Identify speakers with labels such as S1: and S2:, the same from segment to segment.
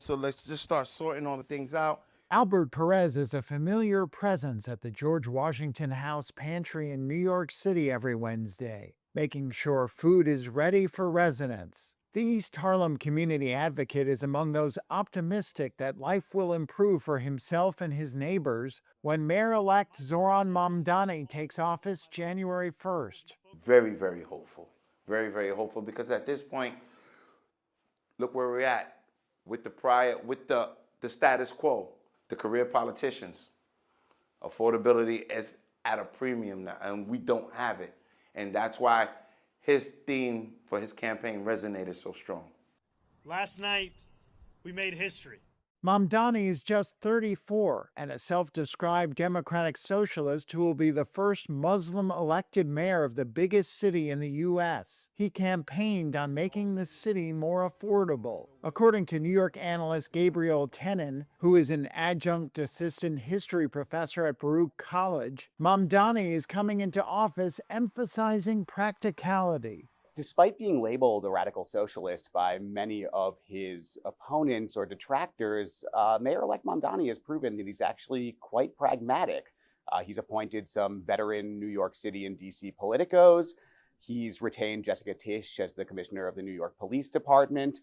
S1: So let's just start sorting all the things out.
S2: Albert Perez is a familiar presence at the George Washington House Pantry in New York City every Wednesday, making sure food is ready for residents. The East Harlem community advocate is among those optimistic that life will improve for himself and his neighbors when Mayor-elect Zoran Mamdani takes office January 1st.
S1: Very, very hopeful. Very, very hopeful, because at this point, look where we're at with the status quo, the career politicians. Affordability is at a premium now, and we don't have it. And that's why his theme for his campaign resonated so strong.
S3: Last night, we made history.
S2: Mamdani is just 34 and a self-described democratic socialist who will be the first Muslim elected mayor of the biggest city in the U.S. He campaigned on making the city more affordable. According to New York analyst Gabriel Tenin, who is an adjunct assistant history professor at Baruch College, Mamdani is coming into office emphasizing practicality.
S4: Despite being labeled a radical socialist by many of his opponents or detractors, Mayor-elect Mamdani has proven that he's actually quite pragmatic. He's appointed some veteran New York City and DC politicos. He's retained Jessica Tisch as the commissioner of the New York Police Department.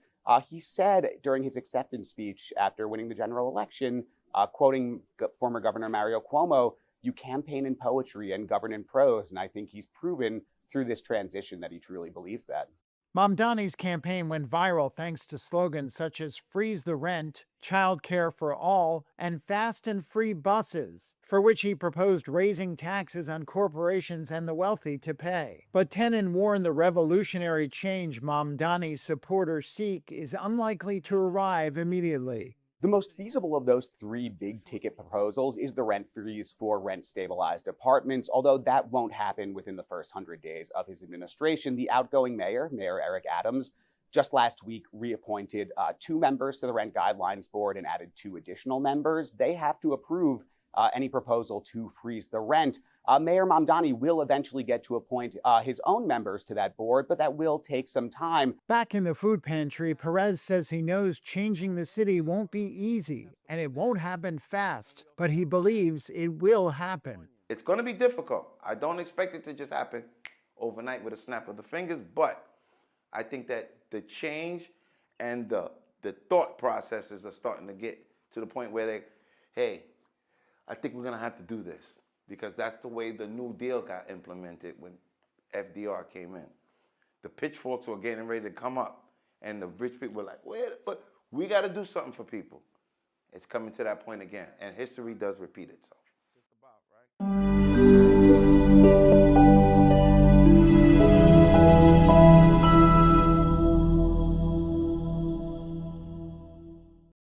S4: He said during his acceptance speech after winning the general election, quoting former Governor Mario Cuomo, "You campaign in poetry and govern in prose," and I think he's proven through this transition that he truly believes that.
S2: Mamdani's campaign went viral thanks to slogans such as freeze the rent, childcare for all, and fast and free buses, for which he proposed raising taxes on corporations and the wealthy to pay. But Tenin warned the revolutionary change Mamdani's supporters seek is unlikely to arrive immediately.
S4: The most feasible of those three big ticket proposals is the rent freeze for rent stabilized apartments, although that won't happen within the first 100 days of his administration. The outgoing mayor, Mayor Eric Adams, just last week reappointed 2 members to the Rent Guidelines Board and added 2 additional members. They have to approve any proposal to freeze the rent. Mayor Mamdani will eventually get to appoint his own members to that board, but that will take some time.
S2: Back in the food pantry, Perez says he knows changing the city won't be easy and it won't happen fast, but he believes it will happen.
S1: It's going to be difficult. I don't expect it to just happen overnight with a snap of the fingers, but I think that the change and the thought processes are starting to get to the point where hey, I think we're going to have to do this, because that's the way the New Deal got implemented when FDR came in. The pitchforks were getting ready to come up, and the rich people were like, wait, but we got to do something for people. It's coming to that point again, and history does repeat itself. Just about, right?